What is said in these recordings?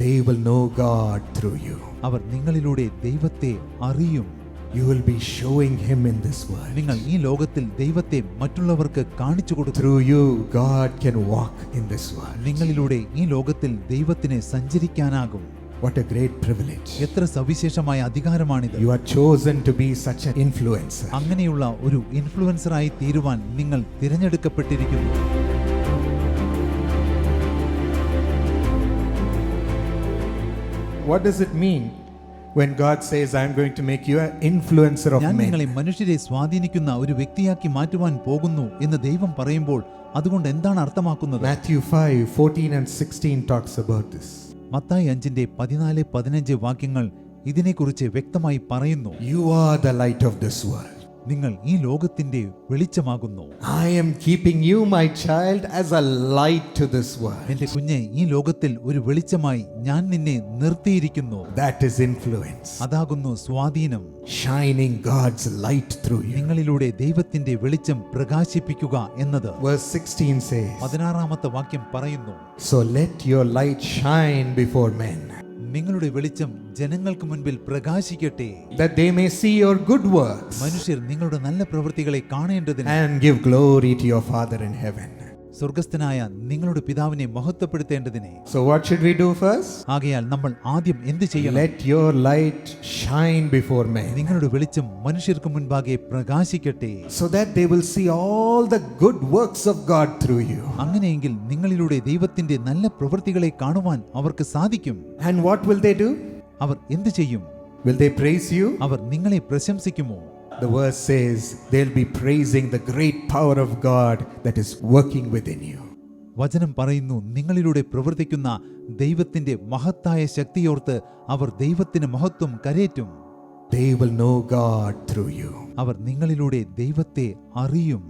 They will know God through you. അവർ നിങ്ങളിലൂടെ ദൈവത്തെ അറിയും. You will be showing Him in this world. നിങ്ങൾ ഈ ലോകത്തിൽ ദൈവത്തെ മറ്റുള്ളവർക്ക് കാണിച്ചു കൊടുക്കും. Through you, God can walk in this world. നിങ്ങളിലൂടെ ഈ ലോകത്തിൽ ദൈവത്തിന് സഞ്ചരിക്കാനാകും. What a great privilege. എത്ര സവിശേഷമായ അധികാരമാണിത്. You are chosen to be such an influencer. അങ്ങനെയുള്ള ഒരു ഇൻഫ്ലുവൻസറായി തീരുവാൻ നിങ്ങൾ തിരഞ്ഞെടുക്കപ്പെട്ടിരിക്കുന്നു. What does it mean when God says, I am going to make you an influencer of ഞാൻ നിങ്ങളെ men? മനുഷ്യരെ സ്വാധീനിക്കുന്ന ഒരു വ്യക്തിയാക്കി മാറ്റുവാൻ പോകുന്നു എന്ന് ദൈവം പറയുമ്പോൾ അതുകൊണ്ട് എന്താണ് അർത്ഥമാക്കുന്നത്? Matthew 5:14 and 16 talks about this. Mathai 5:14-15 വാക്യങ്ങൾ ഇതിനെക്കുറിച്ച് വ്യക്തമായി പറയുന്നു. You are the light of this world. നിങ്ങൾ ഈ ലോകത്തിന്റെ വെളിച്ചമാകുന്നു. I am keeping you, my child, as a light to this world. എന്റെ കുഞ്ഞെ, ഈ ലോകത്തിൽ ഒരു വെളിച്ചമായി ഞാൻ നിന്നെ നിർത്തിയിരിക്കുന്നു. That is influence. അതാകുന്നു സ്വാധീനം. Shining God's light through you. നിങ്ങളിലൂടെ ദൈവത്തിന്റെ വെളിച്ചം പ്രകാശിപ്പിക്കുക എന്നത്. Verse 16 says, 16-ാമത്തെ വാക്യം പറയുന്നു, So let your light shine before men, നിങ്ങളുടെ വെളിച്ചം ജനങ്ങൾക്ക് മുൻപിൽ പ്രകാശിക്കട്ടെ, that they may see your good works മനുഷ്യർ നിങ്ങളുടെ നല്ല പ്രവൃത്തികളെ കാണേണ്ടതിന് and give glory to your Father in heaven. സ്വർഗസ്ഥനായ നിങ്ങളുടെ പിതാവിനെ മഹത്വപ്പെടുത്തേണ്ടതിനെ. So what should we do first? ആകയാൽ നമ്മൾ ആദ്യം എന്ത് ചെയ്യണം? Let your light shine before men, നിങ്ങളുടെ വെളിച്ചം മനുഷ്യർക്ക് മുൻപാകെ പ്രകാശിക്കട്ടെ, so that they will see all the good works of God through you. അങ്ങനെയെങ്കിൽ നിങ്ങളിലൂടെ ദൈവത്തിന്റെ നല്ല പ്രവൃത്തികളെ കാണുവാൻ അവർക്ക് സാധിക്കും. And what will they do? അവർ എന്ത് ചെയ്യും? Will they praise you? അവർ നിങ്ങളെ പ്രശംസിക്കുമോ? The verse says they'll be praising the great power of God that is working within you. വചനം പറയുന്നു, നിങ്ങളിലൂടെ പ്രവർത്തിക്കുന്ന ദൈവത്തിന്റെ മഹത്തായ ശക്തിയോർത്ത് അവർ ദൈവത്തിന് മഹത്വം കരേറ്റും. They will know God through you. അവർ നിങ്ങളിലൂടെ ദൈവത്തെ അറിയും.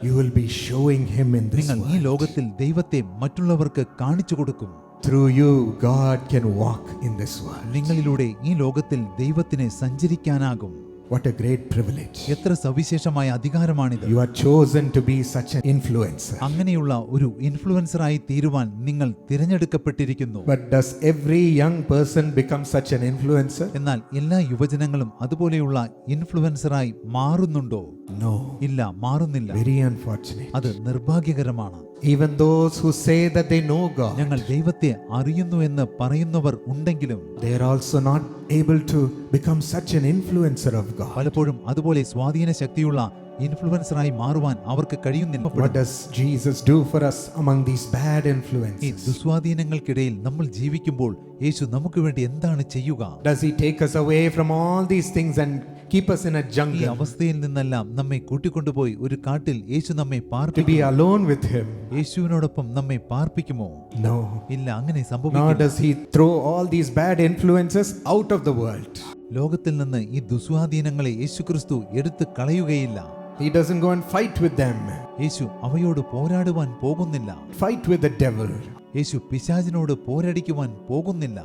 You will be showing Him in this നിങ്ങൾ ഈ world. ലോകത്തിൽ ദൈവത്തെ മറ്റുള്ളവർക്ക് കാണിച്ചു കൊടുക്കും. Through you, God can walk in this world. നിങ്ങളിലൂടെ ഈ ലോകത്തിൽ ദൈവത്തിന് സഞ്ചരിക്കാനാകും. What a great privilege. എത്ര സവിശേഷമായ അധികാരമാണിത്. You are chosen to be such an influencer. അങ്ങനെയുള്ള ഒരു ഇൻഫ്ലുവൻസറായി തീരുവാൻ നിങ്ങൾ തിരഞ്ഞെടുക്കപ്പെട്ടിരിക്കുന്നു. But does every young person become such an influencer? എന്നാൽ എല്ലാ യുവജനങ്ങളും അതുപോലെയുള്ള ഇൻഫ്ലുവൻസറായി മാറുന്നുണ്ടോ? No. ഇല്ല, മാറുന്നില്ല. Very unfortunate. അത് നിർഭാഗ്യകരമാണ്. Even those who say that they know God, ഞങ്ങൾ ദൈവത്തെ അറിയുന്നു എന്ന് പറയുന്നവർ ഉണ്ടെങ്കിലും they are also not able to become such an influencer of God. പലപ്പോഴും അതുപോലെ സ്വാധീന ശക്തിയുള്ള ഇൻഫ്ലുവൻസറായി മാറുവാൻ അവർക്ക് കഴിയുന്നില്ല. What does Jesus do for us among these bad ഈ influences? ദുസ്വാധീനങ്ങൾക്കിടയിൽ നമ്മൾ ജീവിക്കുമ്പോൾ യേശു നമുക്ക് വേണ്ടി എന്താണ് ചെയ്യുക? Does He take us away from all these things and keep us in a ഈ jungle അവസ്ഥയിൽ നിന്നെല്ലാം നമ്മെ കൂട്ടിക്കൊണ്ടുപോയി ഒരു കാട്ടിൽ യേശു നമ്മെ to be പാർപ്പിക്കും? alone with Him? യേശുവിനോടൊപ്പം നമ്മെ പാർപ്പിക്കുമോ? No. ഇല്ല, അങ്ങനെ Nor സംഭവിക്കില്ല. does He throw all these bad influences out of the world. ലോകത്തിൽ നിന്ന് ഈ ദുസ്വാധീനങ്ങളെ യേശുക്രിസ്തു എടുത്തു കളയുകയില്ല. He doesn't go and fight with them, യേശു അവയോട് പോരാടുവാൻ പോകുന്നില്ല. fight with the devil. യേശു പിശാചിനോട് പോരടിക്കുവാൻ പോകുന്നില്ല.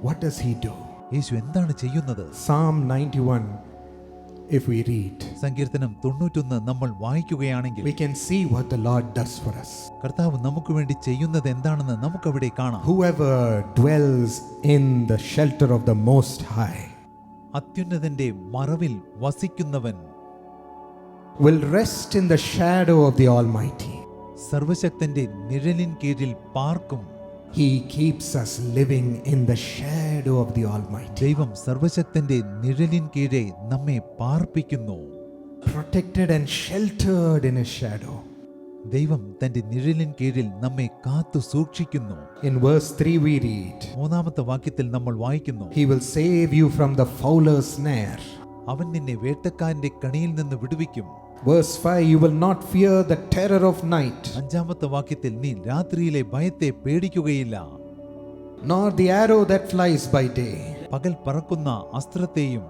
What does He do? യേശു എന്താണ് ചെയ്യുന്നത്? Psalm 91, if we read, സങ്കീർത്തനം 91 നമ്മൾ വായിക്കുകയാണെങ്കിൽ we can see what the Lord does for us. കർത്താവ് നമുക്ക് വേണ്ടി ചെയ്യുന്നത് എന്താണെന്ന് നമുക്കവിടെ കാണാം. Whoever dwells in the shelter of the Most High അത്യുന്നതന്റെ മറവിൽ വസിക്കുന്നവൻ will rest in the shadow of the Almighty. സർവശക്തന്റെ നിഴലിൻ കീഴിൽ പാർക്കും. He keeps us living in the shadow of the Almighty, ദൈവം സർവശക്തന്റെ നിഴലിൻ കീഴെ നമ്മെ പാർപ്പിക്കുന്നു. protected and sheltered in His shadow. ദൈവം തന്റെ നിഴലിൻ കീഴിൽ നമ്മെ കാത്തു സൂക്ഷിക്കുന്നു. In verse 3 we read, 3-ാമത്തെ വാക്യത്തിൽ നമ്മൾ വായിക്കുന്നു, He will save you from the fowler's snare. അവൻ നിന്നെ വേട്ടക്കാരന്റെ കണിയിൽ നിന്ന് വിടുവിക്കും. Verse 5, you will not fear the terror of night, 5-ാമത്തെ വാക്യത്തിൽ നീ രാത്രിയിലെ ഭയത്തെ പേടിക്കുകയില്ല, nor the arrow that flies by day. പകൽ പറക്കുന്ന അസ്ത്രത്തെയും.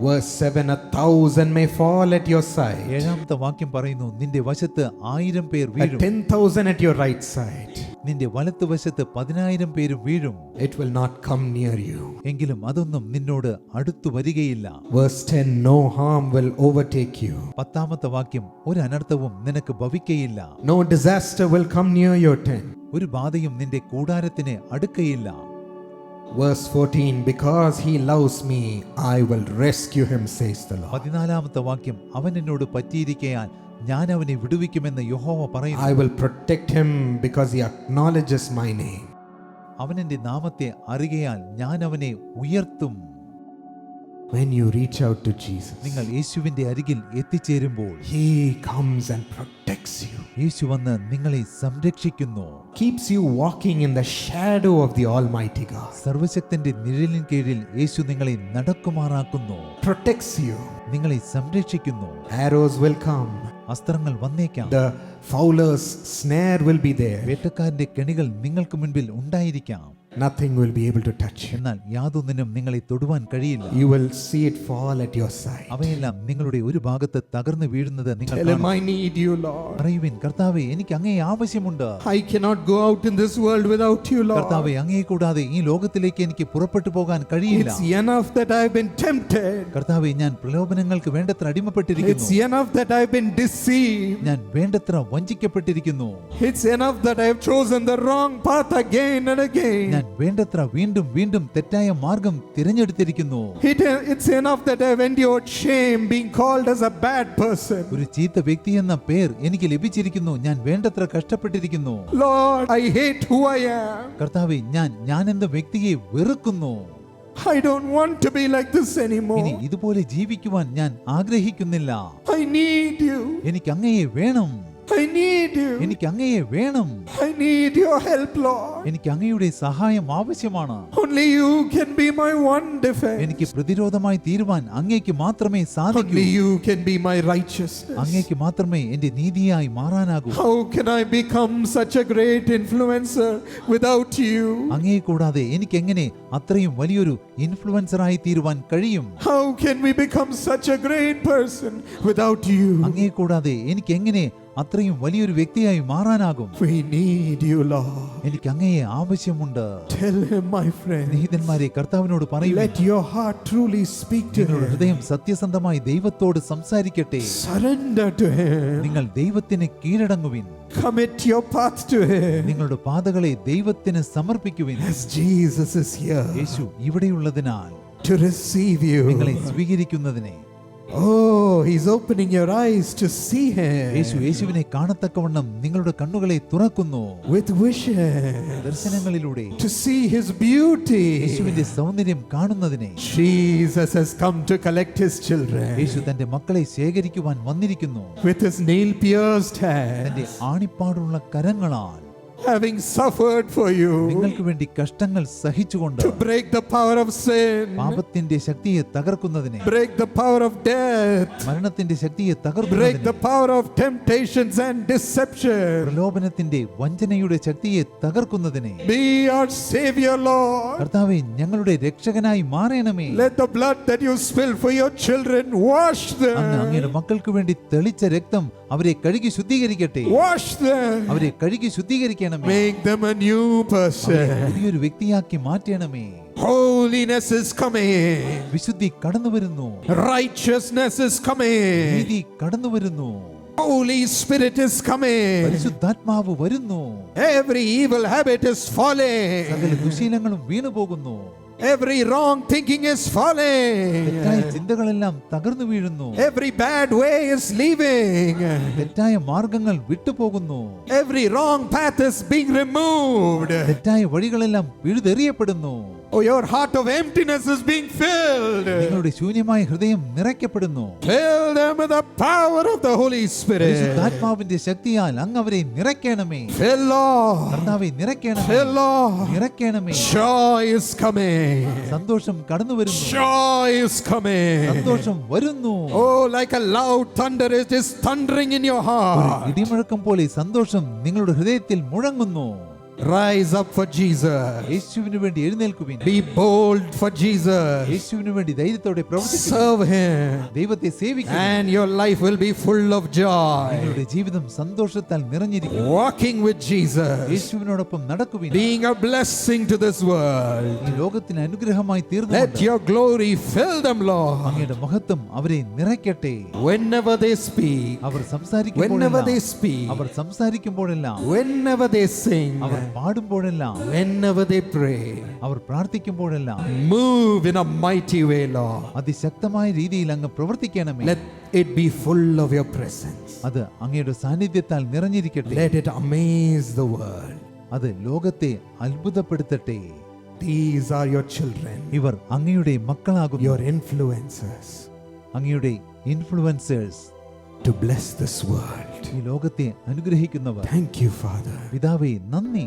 Verse 7, 1,000 may fall at your side, 7-ാമത്തെ വാക്യം പറയുന്നു, നിന്റെ വശത്ത് 1000 പേർ at വീഴും, 10,000 at your right side. നിന്റെ വലത്ത് വശത്ത് 10,000 പേരും വീഴും, It will not come near you. എങ്കിലും അതൊന്നും നിന്നോട് അടുത്തു വരികയില്ല. Verse 10, no harm will overtake you. 10-ാമത്തെ വാക്യം, ഒരു അനർത്ഥവും നിനക്ക് ഭവിക്കയില്ല, No disaster will come near your tent. ഒരു ബാധയും നിന്റെ കൂടാരത്തിന് അടുക്കയില്ല. Verse 14, because he loves me, I will rescue him, says the Lord. 14-ാമത്തെ വാക്യം, അവൻ എന്നോട് പറ്റിയിരിക്കയാൽ ഞാൻ അവനെ വിടുവിക്കുമെന്ന് യഹോവ പറയുന്നു. I will protect him because he acknowledges my name. അവൻ എന്റെ നാമത്തെ അറിയയാൽ ഞാൻ അവനെ ഉയർത്തും. When you reach out to Jesus, നിങ്ങൾ യേശുവിന്റെ അരികിൽ എത്തിച്ചേരുമ്പോൾ he comes and protects you, യേശു വന്ന് നിങ്ങളെ സംരക്ഷിക്കുന്നു. keeps you walking in the shadow of the Almighty God, സർവശക്തന്റെ നിഴലിൻ കീഴിൽ യേശു നിങ്ങളെ നടക്കുമാറാക്കുന്നു, protects you. നിങ്ങളെ സംരക്ഷിക്കുന്നു. Arrows will come, അസ്ത്രങ്ങൾ വന്നേക്കാം, the fowler's snare will be there, വേട്ടക്കാരന്റെ കെണികൾ നിങ്ങൾക്ക് മുൻപിൽ ഉണ്ടായിരിക്കാം. nothing will be able to touch you. എന്നാൽ യാതൊന്നിനും നിങ്ങളെ തൊടുവാൻ കഴിയില്ല. You will see it fall at your side. അവയെല്ലാം നിങ്ങളുടെ ഒരു ഭാഗത്ത് തകർന്നു വീഴുന്നത് നിങ്ങൾ Tell him, കാണും. I need you, Lord. പറയുവിൻ, കർത്താവേ, എനിക്ക് അങ്ങയെ ആവശ്യമുണ്ട്. I cannot go out in this world without you, Lord. കർത്താവേ, അങ്ങയെ കൂടാതെ ഈ ലോകത്തിലേക്ക് എനിക്ക് പുറപ്പെട്ടു പോകാൻ കഴിയില്ല. It's enough that I've been tempted. കർത്താവേ, ഞാൻ പ്രലോഭനങ്ങൾക്ക് വേണ്ടത്ര അടിമപ്പെട്ടിരിക്കുന്നു. It's enough that I've been deceived. ഞാൻ വേണ്ടത്ര വഞ്ചിക്കപ്പെട്ടിരിക്കുന്നു. It's enough that I've chosen the wrong path again and again. ഞാൻ വേണ്ടത്ര വീണ്ടും വീണ്ടും തെറ്റായ മാർഗം തിരഞ്ഞെടുത്തിരിക്കുന്നു. It's enough that I've endured shame, being called as a bad person. ഒരു ചീത്ത വ്യക്തി എന്ന പേർ എനിക്ക് ലഭിച്ചിരിക്കുന്നു. ഞാൻ വേണ്ടത്ര കഷ്ടപ്പെട്ടിരിക്കുന്നു. Lord, I hate who I am. കർത്താവേ, ഞാൻ എന്ന വ്യക്തിയെ വെറുക്കുന്നു. I don't want to be like this ഇനി anymore. ഇതുപോലെ ജീവിക്കുവാൻ ഞാൻ ആഗ്രഹിക്കുന്നില്ല. I need you. എനിക്ക് അങ്ങയെ വേണം. I need you. എനിക്ക് അങ്ങയെ വേണം. I need your help, Lord. എനിക്ക് അങ്ങയുടെ സഹായം ആവശ്യമാണ്. Only you can be my one defense. എനിക്ക് പ്രതിരോധമായി തീരുവാൻ അങ്ങേക്ക് മാത്രമേ സാധിക്കൂ. Only you can be my righteousness. അങ്ങേക്ക് മാത്രമേ എന്റെ നീതിയായി മാറാനാകൂ. How can I become such a great influencer without you? അങ്ങയെ കൂടാതെ എനിക്ക് എങ്ങനെ അത്രയും വലിയൊരു ഇൻഫ്ലുവൻസറായി തീരുവാൻ കഴിയും? How can we become such a great person without you? അങ്ങയെ കൂടാതെ എനിക്ക് എങ്ങനെ അത്രയും വലിയൊരു വ്യക്തിയായി മാറാനാകും? We need you, Lord. എനിക്ക് അങ്ങയെ ആവശ്യമുണ്ട്. Tell him, my friend. സ്നേഹിതന്മാരെ, കർത്താവിനോട് പറയൂ, Let your heart truly speak to നിങ്ങളുടെ him. ഹൃദയം സത്യസന്ധമായി ദൈവത്തോട് സംസാരിക്കട്ടെ. Surrender to him. നിങ്ങൾ ദൈവത്തിന് കീഴടങ്ങുവിൻ. Commit your path to him. നിങ്ങളുടെ പാതകളെ ദൈവത്തിന് സമർപ്പിക്കുവിൻ. As Jesus is here Yeshu ഇവിടെയുള്ളതിനാൽ to receive നിങ്ങളെ you. സ്വീകരിക്കുന്നതിനെ. Oh, he's opening your eyes to see him യേശുവിനെ കാണത്തക്കവണ്ണം നിങ്ങളുടെ കണ്ണുകളെ തുറക്കുന്നു. with vision, ദർശനങ്ങളിലൂടെ to see his beauty. യേശുവിന്റെ സൗന്ദര്യം കാണുന്നതിനെ. Jesus has come to collect his children യേശു തന്റെ മക്കളെ ശേഖരിക്കുവാൻ വന്നിരിക്കുന്നു. with his nail-pierced തന്റെ hands, ആണിപ്പാടുള്ള കരങ്ങളാൽ having suffered for you, നിങ്ങൾക്ക് വേണ്ടി കഷ്ടങ്ങൾ സഹിച്ചുകൊണ്ട് to break the power of sin, പാപത്തിന്റെ ശക്തിയെ തകർക്കുന്നതിനെ, break the power of death, മരണത്തിന്റെ ശക്തിയെ break തകർക്കുന്നതിനെ, the power of temptations and deception. പ്രലോഭനത്തിന്റെ വഞ്ചനയുടെ ശക്തിയെ തകർക്കുന്നതിനെ. Be our Savior, Lord. കർത്താവേ, ഞങ്ങളുടെ രക്ഷകനായി മാറണമേ. Let the blood that you spill for your children wash അങ്ങ് അങ്ങയുടെ them. മക്കൾക്ക് വേണ്ടി തെളിച്ച രക്തം അവരെ കഴുകി ശുദ്ധീകരിക്കട്ടെ. Wash them. അവരെ കഴുകി ശുദ്ധീകരിക്കണമേ. Make them a new അവരെ person. പുതിയൊരു വ്യക്തിയാക്കി മാറ്റണമേ. Holiness is coming. വിശുദ്ധി കടന്നു വരുന്നു. Righteousness is coming. നീതി കടന്നു വരുന്നു. Holy Spirit is coming. പരിശുദ്ധാത്മാവ് വരുന്നു. Every evil habit is സകല falling. ദുശീലങ്ങളും വീണു പോകുന്നു. Every wrong thinking is തെറ്റായ falling. ചിന്തകളെല്ലാം തകർന്നു വീഴുന്നു. Every bad way is leaving. തെറ്റായ മാർഗങ്ങൾ വിട്ടുപോകുന്നു. Every wrong path is being removed. തെറ്റായ വഴികളെല്ലാം പിഴുതെറിയപ്പെടുന്നു. Oh, your heart of emptiness is being filled. നിങ്ങളുടെ ശൂന്യമായ ഹൃദയം നിറയ്ക്കപ്പെടുന്നു. Fill them with the power of the Holy Spirit. പരിശുദ്ധാത്മാവിന്റെ ശക്തിയാൽ അങ്ങ് അവരെ നിറയ്ക്കണമേ. Fill, Lord. കർത്താവേ, നിറയ്ക്കണമേ. Fill, Lord. നിറയ്ക്കണമേ. Joy is coming. സന്തോഷം കടന്നു വരുന്നു. Joy is coming. സന്തോഷം വരുന്നു. Oh, like a loud thunder, it is thundering in your ഒരു heart. ഇടിമുഴക്കം പോലെ സന്തോഷം നിങ്ങളുടെ ഹൃദയത്തിൽ മുഴങ്ങുന്നു. Rise up for Jesus. യേശുവിനു വേണ്ടി എഴുന്നേൽക്കുവിൻ. Be bold for Jesus. യേശുവിനു വേണ്ടി ധൈര്യത്തോടെ പ്രവർത്തിക്കുവിൻ. Serve Him. ദൈവത്തെ സേവിക്കുവിൻ. And your life will be full of joy. നിങ്ങളുടെ ജീവിതം സന്തോഷത്താൽ നിറഞ്ഞിരിക്കും. Walking with Jesus. യേശുവിനോടൊപ്പം നടക്കുവിൻ. Being a blessing to this world. ഈ ലോകത്തിന് അനുഗ്രഹമായി Let തീർന്നു. your glory fill them, Lord. അങ്ങയുടെ മഹത്വം അവരെ നിറയ്ക്കട്ടെ. Whenever they speak, our whenever they സംസാരിക്കുമ്പോഴെല്ലാം speak, അവർ സംസാരിക്കുമ്പോഴെല്ലാം whenever they sing, our പാടുമ്പോഴെല്ലാം, whenever they pray, our പ്രാർത്ഥിക്കുമ്പോഴെല്ലാം move in a mighty way, Lord. അതിശക്തമായ രീതിയിൽ അങ്ങ് പ്രവർത്തിക്കണമേ. Let it be full of your presence. അത് അങ്ങയുടെ സാന്നിധ്യത്താൽ നിറഞ്ഞിരിക്കട്ടെ. Let it amaze the world. അത് ലോകത്തെ അത്ഭുതപ്പെടുത്തട്ടെ. These are your children, ഇവർ അങ്ങയുടെ മക്കളാകുന്നു, your influencers, അങ്ങയുടെ influencers, to bless this world. ഈ ലോകത്തെ അനുഗ്രഹിക്കുന്നവർ. Thank you, Father. പിതാവേ, നന്ദി.